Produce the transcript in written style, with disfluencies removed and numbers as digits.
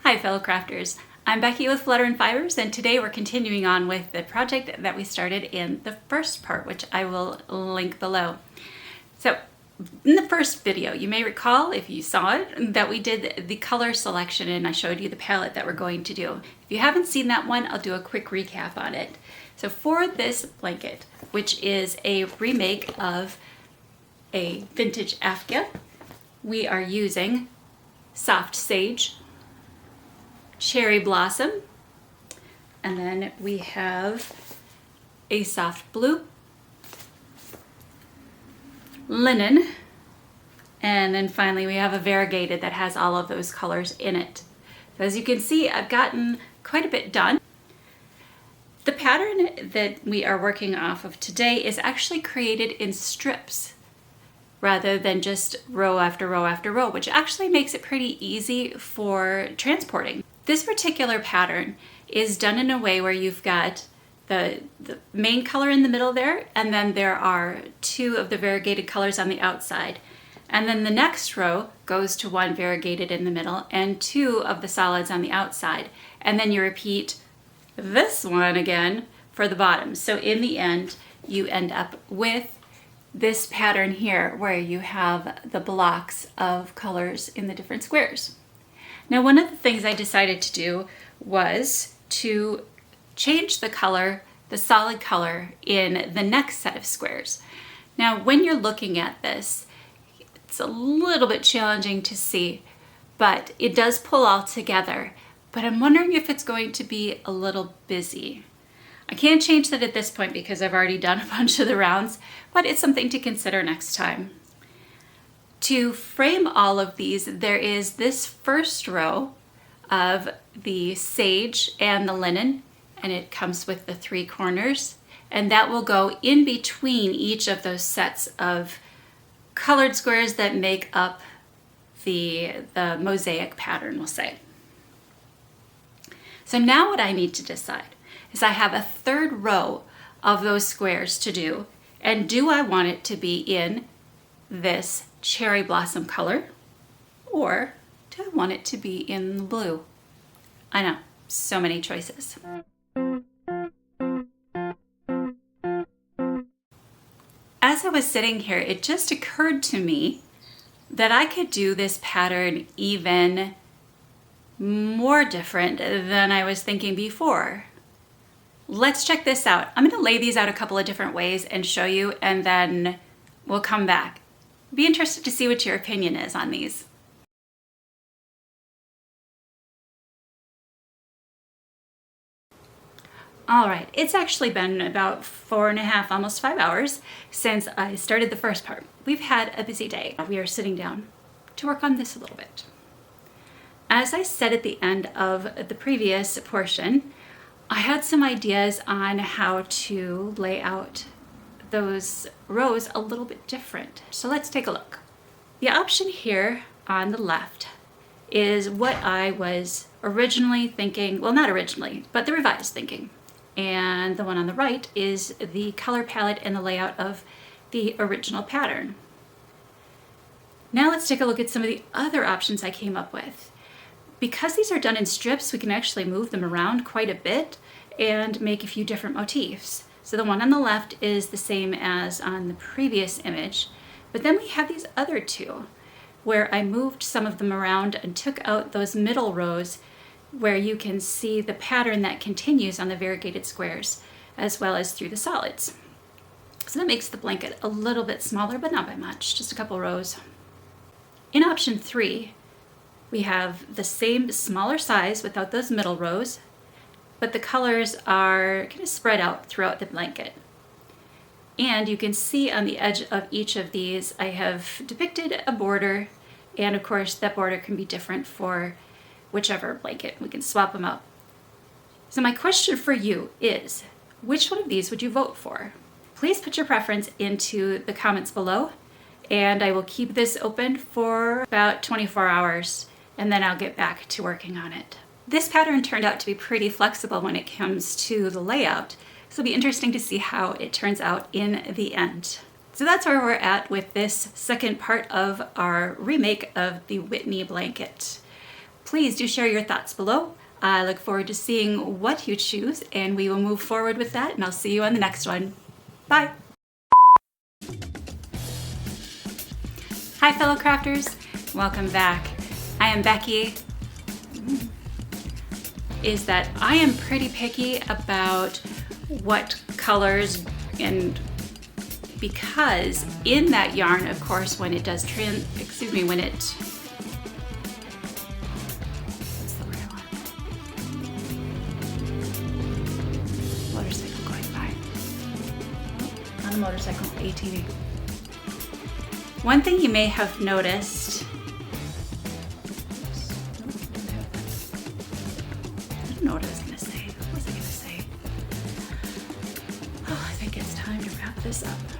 Hi fellow crafters, I'm Becky with Flutter and Fibers, and today we're continuing on with the project that we started in the first part, which I will link below. So in the first video, you may recall, if you saw it, that we did the color selection and I showed you the palette that we're going to do. If you haven't seen that one, I'll do a quick recap on it. So for this blanket, which is a remake of a vintage Afghan, we are using Soft Sage, Cherry Blossom, and then we have a soft blue, linen, and then finally we have a variegated that has all of those colors in it. So as you can see, I've gotten quite a bit done. The pattern that we are working off of today is actually created in strips rather than just row after row after row, which actually makes it pretty easy for transporting. This particular pattern is done in a way where you've got the main color in the middle there, and then there are two of the variegated colors on the outside. And then the next row goes to one variegated in the middle and two of the solids on the outside. And then you repeat this one again for the bottom. So in the end, you end up with this pattern here where you have the blocks of colors in the different squares. Now, one of the things I decided to do was to change the color, the solid color, in the next set of squares. Now, when you're looking at this, it's a little bit challenging to see, but it does pull all together. But I'm wondering if it's going to be a little busy. I can't change that at this point because I've already done a bunch of the rounds, but it's something to consider next time. To frame all of these, there is this first row of the sage and the linen, and it comes with the three corners, and that will go in between each of those sets of colored squares that make up the mosaic pattern, we'll say. So now what I need to decide is I have a third row of those squares to do, and do I want it to be in this cherry blossom color, or do I want it to be in the blue? I know, so many choices. As I was sitting here, it just occurred to me that I could do this pattern even more different than I was thinking before. Let's check this out. I'm going to lay these out a couple of different ways and show you, and then we'll come back. Be interested to see what your opinion is on these. All right, it's actually been about 4.5, almost 5 hours since I started the first part. We've had a busy day. We are sitting down to work on this a little bit. As I said at the end of the previous portion, I had some ideas on how to lay out those rows a little bit different. So let's take a look. The option here on the left is what I was originally thinking, well, not originally, but the revised thinking. And the one on the right is the color palette and the layout of the original pattern. Now let's take a look at some of the other options I came up with. Because these are done in strips, we can actually move them around quite a bit and make a few different motifs. So the one on the left is the same as on the previous image, but then we have these other two where I moved some of them around and took out those middle rows where you can see the pattern that continues on the variegated squares as well as through the solids. So that makes the blanket a little bit smaller, but not by much, just a couple rows. In option 3, we have the same smaller size without those middle rows, but the colors are kind of spread out throughout the blanket. And you can see on the edge of each of these, I have depicted a border, and of course that border can be different for whichever blanket. We can swap them out. So my question for you is, which one of these would you vote for? Please put your preference into the comments below, and I will keep this open for about 24 hours, and then I'll get back to working on it. This pattern turned out to be pretty flexible when it comes to the layout, so it'll be interesting to see how it turns out in the end. So that's where we're at with this second part of our remake of the Whitney blanket. Please do share your thoughts below. I look forward to seeing what you choose, and we will move forward with that, and I'll see you on the next one. Bye. Hi fellow crafters, welcome back. I am Becky. Is that I am pretty picky about what colors, and because in that yarn, of course, when it does when it, what's the word I want? Motorcycle going by. Oh, not a motorcycle, ATV. One thing you may have noticed, I don't know what I was gonna say. What was I gonna say? Oh, I think it's time to wrap this up.